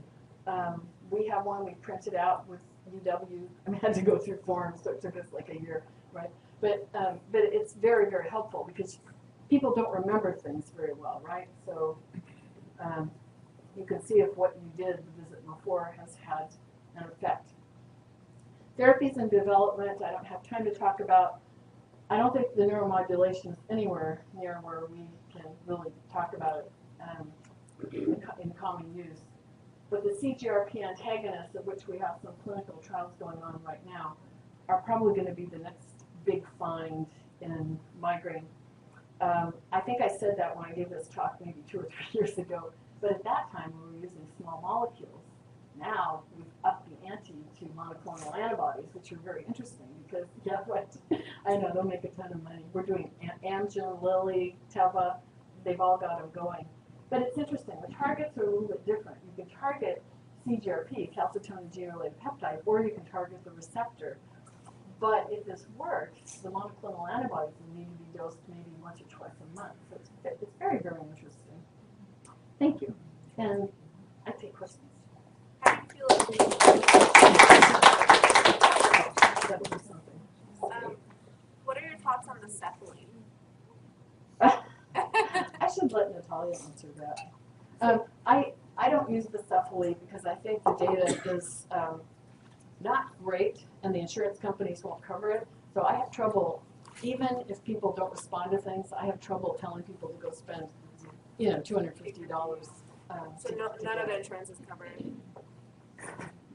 We have one we printed out with UW. I mean, I had to go through forms, so it took us like a year, right? But it's very, very helpful because people don't remember things very well, right? So you can see if what you did the visit before has had an effect. Therapies in development, I don't have time to talk about. I don't think the neuromodulation is anywhere near where we can really talk about it in common use. But the CGRP antagonists, of which we have some clinical trials going on right now, are probably going to be the next big find in migraine. I think I said that when I gave this talk maybe 2 or 3 years ago, but at that time we were using small molecules. Now we've upped the ante to monoclonal antibodies, which are very interesting because, yeah, what? I know, they'll make a ton of money. We're doing Amgen, Lilly, Teva, they've all got them going. But it's interesting, the targets are a little bit different. You can target CGRP, calcitonin G-related peptide, or you can target the receptor. But if this works, the monoclonal antibodies will need to be dosed maybe once or twice a month. So it's very, very interesting. Thank you. And I take questions. How do you feel That would be something. what are your thoughts on the cephalene? I should let Natalia answer that. I don't use the cephalene because I think the data is not great and the insurance companies won't cover it. So I have trouble, even if people don't respond to things, I have trouble telling people to go spend, $250. So none of the insurance is covered.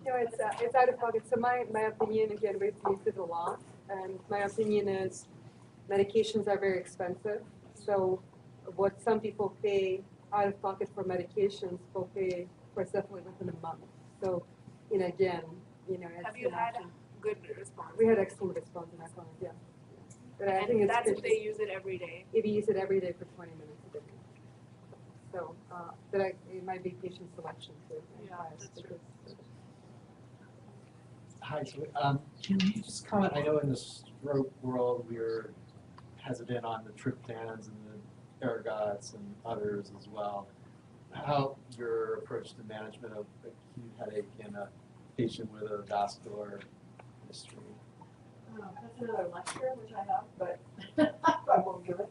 No, it's out of pocket. So my opinion, again, we've used it a lot, and my opinion is medications are very expensive. So what some people pay out of pocket for medications, will pay for cephalene within a month. So, again, it's Have you had good response? We had excellent response in that clinic, yeah. But I think it's that's if they use it every day. if you use it every day for 20 minutes a day. So, but it might be patient selection too. Yeah, that's true. Hi, so can you just comment, I know in the stroke world we're hesitant on the triptans and the ergots and others as well. How your approach to management of acute headache in a patient with a vascular history? That's another lecture, which I have, but I won't give it.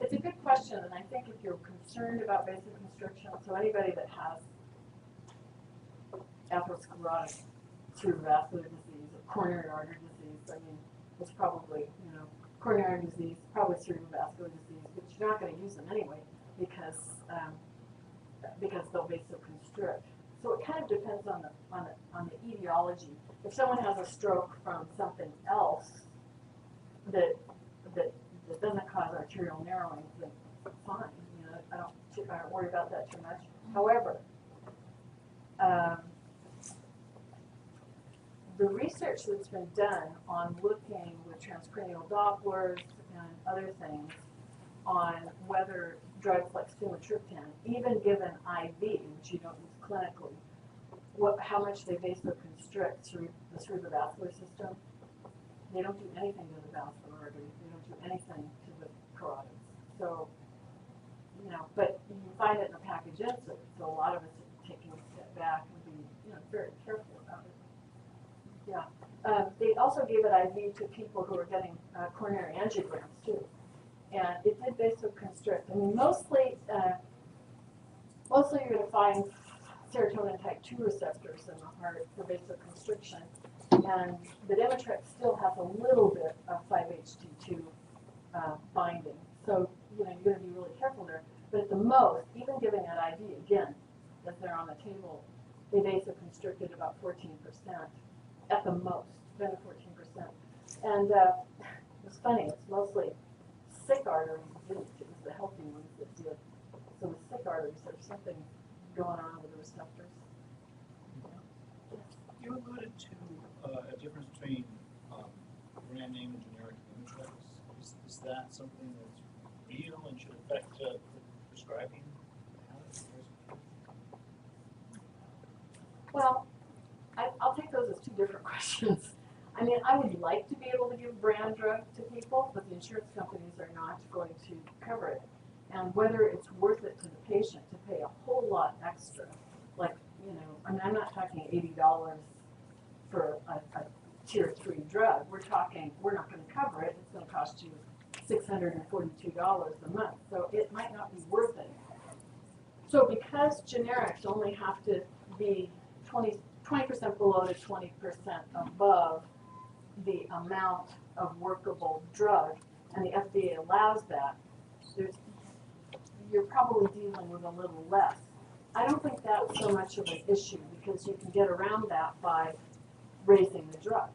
It's a good question, and I think if you're concerned about vasoconstriction, so anybody that has atherosclerotic cerebrovascular disease or coronary artery disease, I mean, it's probably, coronary artery disease, probably cerebrovascular disease, but you're not going to use them anyway because they'll vasoconstrict. So it kind of depends on the etiology. If someone has a stroke from something else that doesn't cause arterial narrowing, then fine. I don't worry about that too much. However, the research that's been done on looking with transcranial Dopplers and other things on whether drugs like sumatriptan, even given IV, which you don't use clinically, how much they vasoconstrict through the cerebrovascular system. They don't do anything to the vascular artery. They don't do anything to the carotids. So, but you find it in the package insert. So a lot of us are taking a step back and being, very careful about it. Yeah. They also gave it IV to people who are getting coronary angiograms too, and it did vasoconstrict. I mean, mostly you're going to find serotonin type 2 receptors in the heart for vasoconstriction, and the Demetrex still has a little bit of 5-HT2 binding. So you're going to be really careful there. But at the most, even giving that IV again, as they're on the table, they vasoconstricted about 14%. At the most, 10 to 14%. And it's funny, it's mostly sick arteries didn't. It was the healthy ones that did. So with sick arteries, there's something going on with the receptors. You alluded to a difference between brand name and generic drugs. Is that something that's real and should affect prescribing? Well, I'll take those as two different questions. I mean, I would like to be able to give brand drug to people, but the insurance companies are not going to cover it. And whether it's worth it to the patient to pay a whole lot extra, like, you know, I mean, I'm not talking $80 for a tier 3 drug. We're talking, we're not going to cover it. It's going to cost you $642 a month. So it might not be worth it. So because generics only have to be 20% below to 20% above the amount of workable drug, and the FDA allows that, you're probably dealing with a little less. I don't think that's so much of an issue because you can get around that by raising the drug,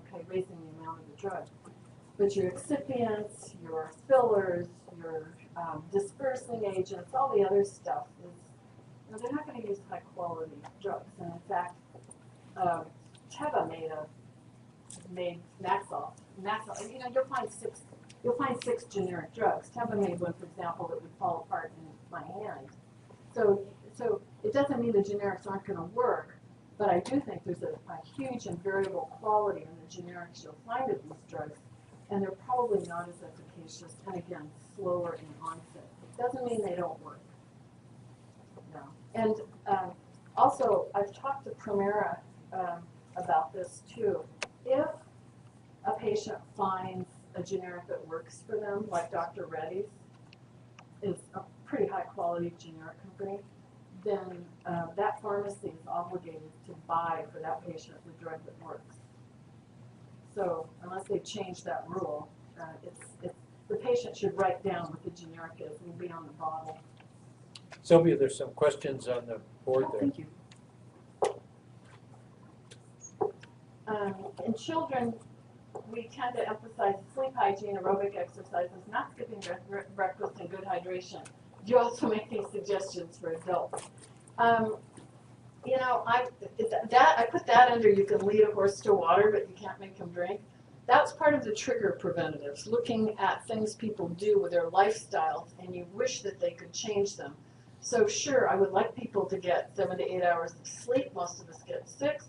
okay, raising the amount of the drug. But your excipients, your fillers, your dispersing agents, all the other stuff is, you know, they're not going to use high quality drugs. And in fact, Teva made Maxol. You know, you'll find six generic drugs. Teva made one, for example, that would fall apart in my hand. So it doesn't mean the generics aren't going to work, but I do think there's a huge and variable quality in the generics you'll find of these drugs, and they're probably not as efficacious, and again, slower in onset. It doesn't mean they don't work. No. And also, I've talked to Promera about this too. If a patient finds a generic that works for them, like Dr. Reddy's is a pretty high quality generic company, then that pharmacy is obligated to buy for that patient the drug that works. So unless they change that rule, the patient should write down what the generic is. It will be on the bottle. Sylvia, there's some questions on the board there. Thank you. In children, we tend to emphasize sleep hygiene, aerobic exercises, not skipping breakfast, and good hydration. You also make these suggestions for adults. You know, I put that under you can lead a horse to water, but you can't make him drink. That's part of the trigger preventatives, looking at things people do with their lifestyles, and you wish that they could change them. So sure, I would like people to get 7 to 8 hours of sleep. Most of us get 6.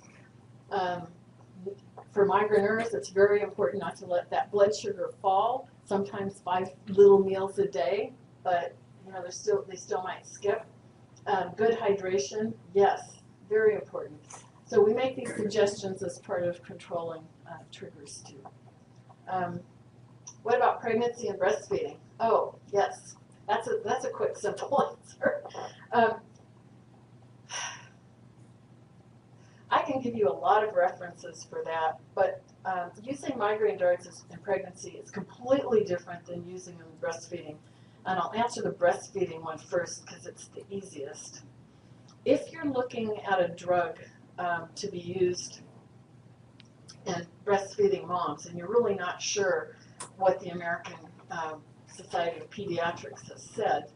For migraineurs, it's very important not to let that blood sugar fall. Sometimes 5 little meals a day, but you know they still might skip. Good hydration, yes, very important. So we make these suggestions as part of controlling triggers too. What about pregnancy and breastfeeding? Oh, yes, that's a quick, simple answer. I can give you a lot of references for that, but using migraine drugs in pregnancy is completely different than using them in breastfeeding. And I'll answer the breastfeeding one first because it's the easiest. If you're looking at a drug to be used in breastfeeding moms, and you're really not sure what the American Society of Pediatrics has said,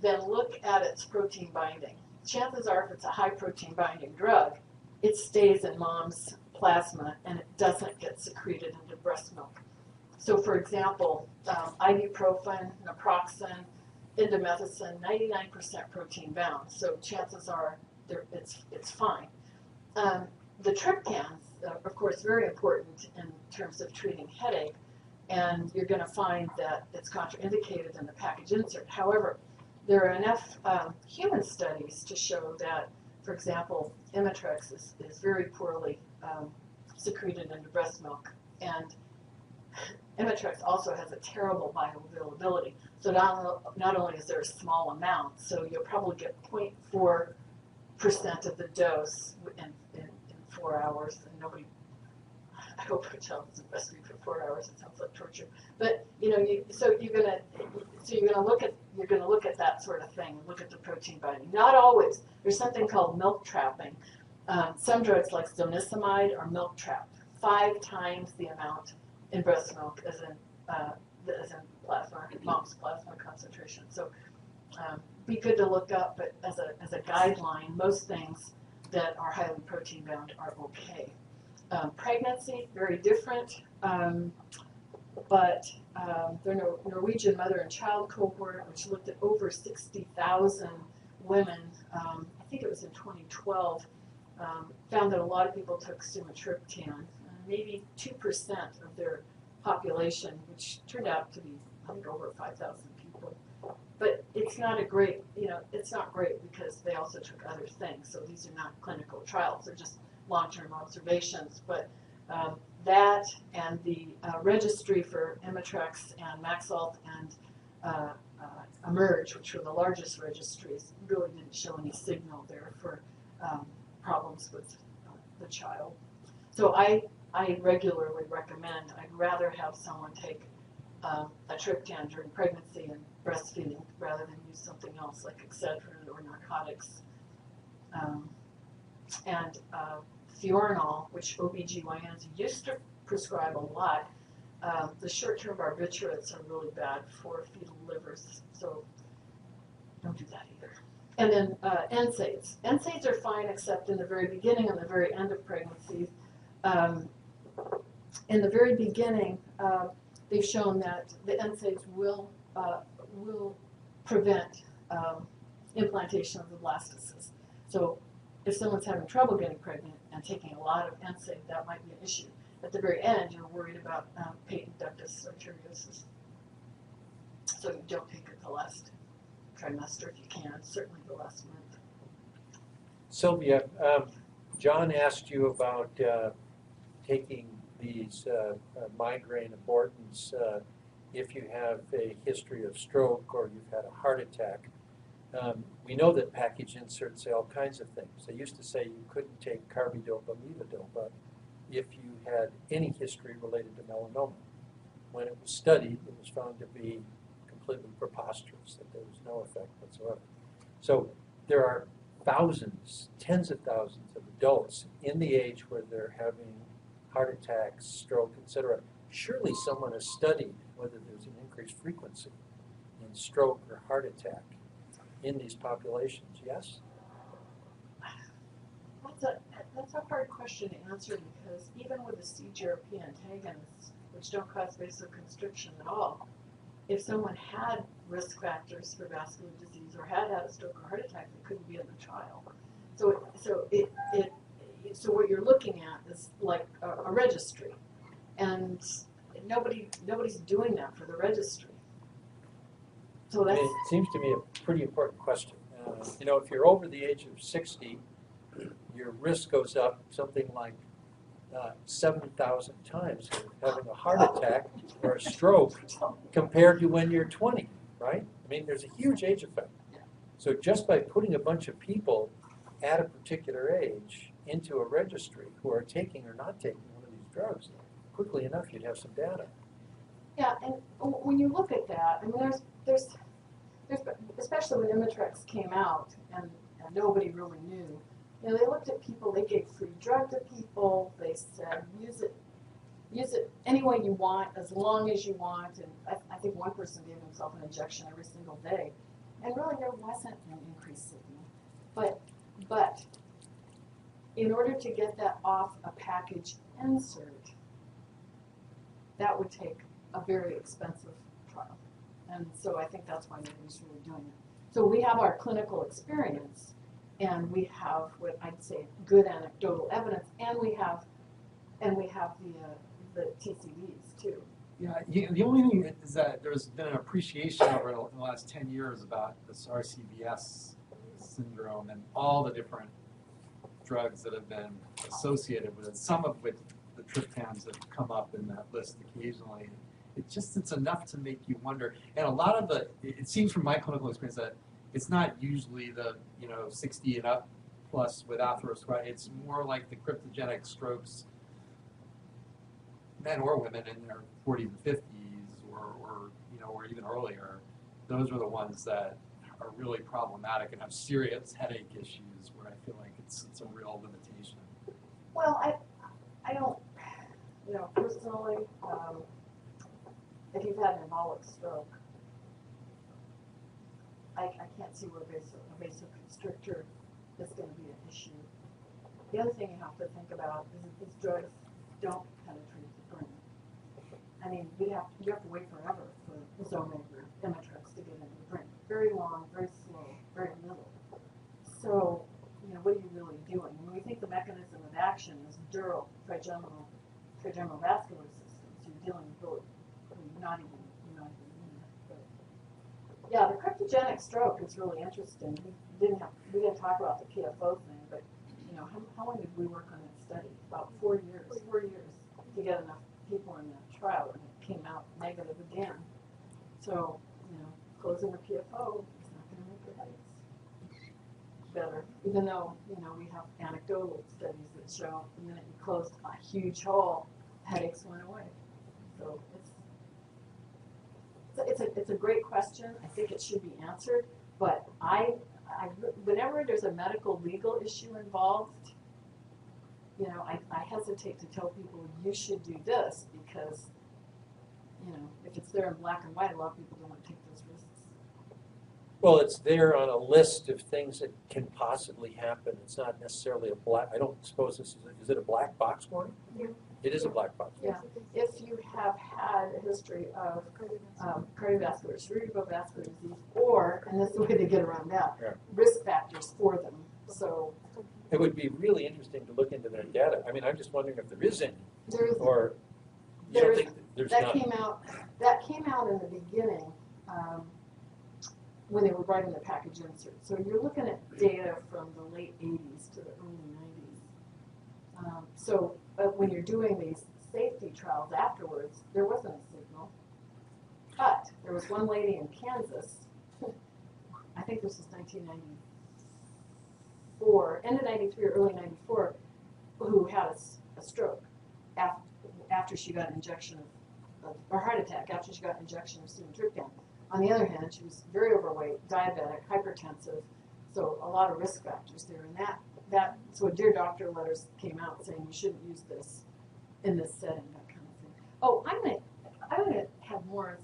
then look at its protein binding. Chances are, if it's a high protein binding drug, it stays in mom's plasma and it doesn't get secreted into breast milk. So for example, ibuprofen, naproxen, indomethacin, 99% protein bound. So chances are it's fine. The triptans, of course, very important in terms of treating headache, and you're going to find that it's contraindicated in the package insert. However, there are enough human studies to show that, for example, Imitrex is very poorly secreted into breast milk, and Imitrex also has a terrible bioavailability. So not only is there a small amount, so you'll probably get 0.4% of the dose in 4 hours, and nobody, I hope a child doesn't breastfeed for 4 hours. It sounds like torture. But you know, you're gonna look at that sort of thing. Look at the protein binding. Not always. There's something called milk trapping. Some drugs like zonisamide are milk trapped. 5 times the amount in breast milk as in plasma, mom's plasma concentration. So be good to look up, but as a guideline, most things that are highly protein bound are okay. Pregnancy, very different, but the Norwegian mother and child cohort, which looked at over 60,000 women, I think it was in 2012, found that a lot of people took sumatriptan. maybe 2% of their population, which turned out to be, I think, over 5,000 people. But it's not a great, it's not great because they also took other things. So these are not clinical trials; they're just long-term observations. But that and the registry for Imitrex and Maxalt and Emerge, which were the largest registries, really didn't show any signal there for problems with the child. So I regularly recommend, I'd rather have someone take a triptan during pregnancy and breastfeeding rather than use something else like Excedrin or narcotics. And Fiorinol, which OBGYNs used to prescribe a lot, the short-term barbiturates are really bad for fetal livers, so don't do that either. And then NSAIDs. NSAIDs are fine except in the very beginning and the very end of pregnancies. In the very beginning, they've shown that the NSAIDs will prevent implantation of the blastocysts. So if someone's having trouble getting pregnant and taking a lot of NSAID, that might be an issue. At the very end, you're worried about patent ductus arteriosus. So you don't take it the last trimester if you can, certainly the last month. Sylvia, John asked you about taking these migraine abortants if you have a history of stroke or you've had a heart attack. We know that package inserts say all kinds of things. They used to say you couldn't take carbidopa, levodopa if you had any history related to melanoma. When it was studied, it was found to be completely preposterous, that there was no effect whatsoever. So there are thousands, tens of thousands of adults in the age where they're having heart attacks, stroke, etc. Surely someone has studied whether there's an increased frequency in stroke or heart attack in these populations, yes? That's a hard question to answer because even with the CGRP antagonists, which don't cause vasoconstriction at all, if someone had risk factors for vascular disease or had a stroke or heart attack, they couldn't be in the trial. So what you're looking at is like a registry, and nobody's doing that for the registry. So that's. It seems to me a pretty important question. If you're over the age of 60, your risk goes up something like 7,000 times of having a heart attack or a stroke compared to when you're 20, right? I mean, there's a huge age effect. So just by putting a bunch of people at a particular age into a registry who are taking or not taking one of these drugs, quickly enough you'd have some data. Yeah, and when you look at that, I mean, there's especially when Imitrex came out and nobody really knew. They looked at people, they gave free drug to people, they said use it any way you want, as long as you want, and I think one person gave himself an injection every single day. And really there wasn't an increased signal. But in order to get that off a package insert, that would take a very expensive trial. And so I think that's why nobody's really doing it. So we have our clinical experience, and we have what I'd say good anecdotal evidence, and we have the TCDs too. Yeah, the only thing is that there's been an appreciation over in the last 10 years about this RCBS syndrome and all the different drugs that have been associated with it, some of which the triptans have come up in that list occasionally. It's enough to make you wonder. And a lot of it seems from my clinical experience that it's not usually the 60 and up plus with atherosclerosis. It's more like the cryptogenic strokes, men or women in their 40s and 50s, or even earlier. Those are the ones that are really problematic and have serious headache issues where I feel like it's a real limitation. Well, I don't, personally, if you've had an embolic stroke, I can't see where a vasoconstrictor is going to be an issue. The other thing you have to think about is that these drugs don't penetrate the brain. I mean, you have to wait forever for Zomig or Imitrex to get into the brain. Very long, very slow, very little. So, what are you really doing? When we think the mechanism of action is dural trigeminal trigeminal vascular system, so you're dealing with both. You're not even in that. But yeah, the cryptogenic stroke is really interesting. We didn't talk about the PFO thing, but you know, how long did we work on that study? About 4 years. 4 years to get enough people in that trial, and it came out negative again. So, you know, closing the PFO is not going to make the headaches better, even though, you know, we have anecdotal studies that show the minute you closed a huge hole, headaches went away. So it's a great question. I think it should be answered, but whenever there's a medical legal issue involved, you know, I hesitate to tell people you should do this because, you know, if it's there in black and white, a lot of people don't want to take those risks. Well, it's there on a list of things that can possibly happen. It's not necessarily a black, I don't suppose this is it a black box warning? Yeah. It is a black box. Yeah, if you have had a history of cardiovascular, cerebrovascular disease, or, and this is the way they get around that, Yeah. risk factors for them. So It would be really interesting to look into that data. I mean, I'm just wondering if there is any, there's or you don't think there's that not. came out in the beginning when they were writing the package insert. So you're looking at data from the late 80s to the early 90s. So when you're doing these safety trials afterwards, there wasn't a signal. But there was one lady in Kansas, I think this was 1994, end of 93 or early 94, who had a stroke after she got an injection or heart attack after she got an injection of sumatriptan. On the other hand, she was very overweight, diabetic, hypertensive, so a lot of risk factors there. And so Dear Doctor letters came out saying you shouldn't use this in this setting, that kind of thing. Oh, I'm gonna have Morris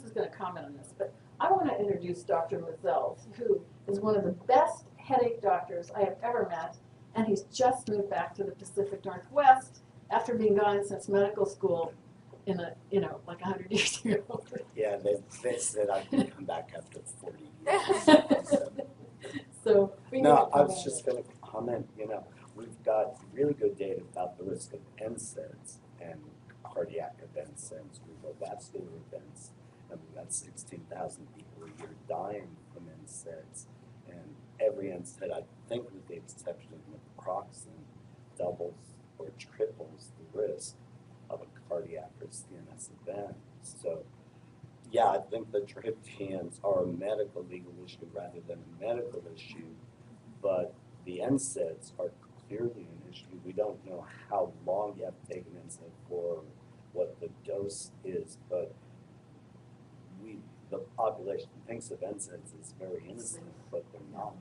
is gonna comment on this, but I want to introduce Dr. Mazel, who is one of the best headache doctors I have ever met, and he's just moved back to the Pacific Northwest after being gone since medical school like 100 years ago. Yeah, they said I can come back after 40 years. So No, I was just going to comment, you know, we've got really good data about the risk of NSAIDs and cardiac events and cerebrovascular events. And we've got 16,000 people a year dying from NSAIDs. And every NSAID, I think with the exception of naproxen, doubles or triples the risk of a cardiac or CNS event. So, yeah, I think the triptans are a medical legal issue rather than a medical issue, but the NSAIDs are clearly an issue. We don't know how long you have to take an NSAID for, what the dose is, but the population thinks of NSAIDs as very innocent, but they're not.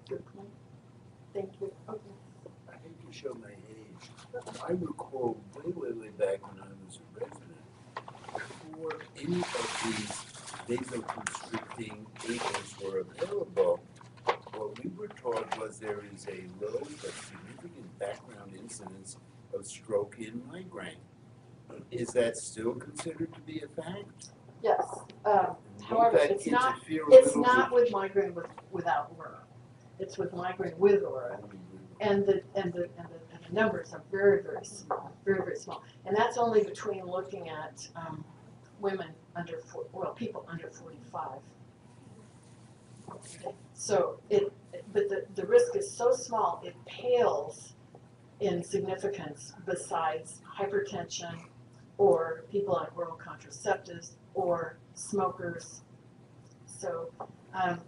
Good point. Thank you. Okay. I hate to show my age. I recall way back when I was a resident, before any of these vasoconstricting agents were available, what we were taught was there is a low but significant background incidence of stroke in migraine. Is that still considered to be a fact? Yes. However, That it's not interfere a little with migraine without aura. It's with migraine with aura, and the numbers are very, very small, very, very small. And that's only between looking at women people under 45. So but the risk is so small, it pales in significance besides hypertension or people on oral contraceptives or smokers. So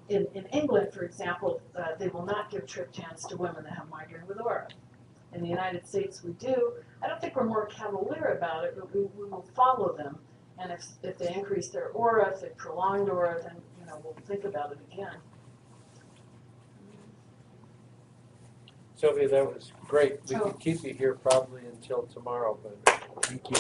in England, for example, they will not give triptans to women that have migraine with aura. In the United States, we do. I don't think we're more cavalier about it, but we will follow them. And if they increase their aura, if they prolonged aura, then we'll think about it again. Sylvia, that was great. We could keep you here probably until tomorrow, but thank you.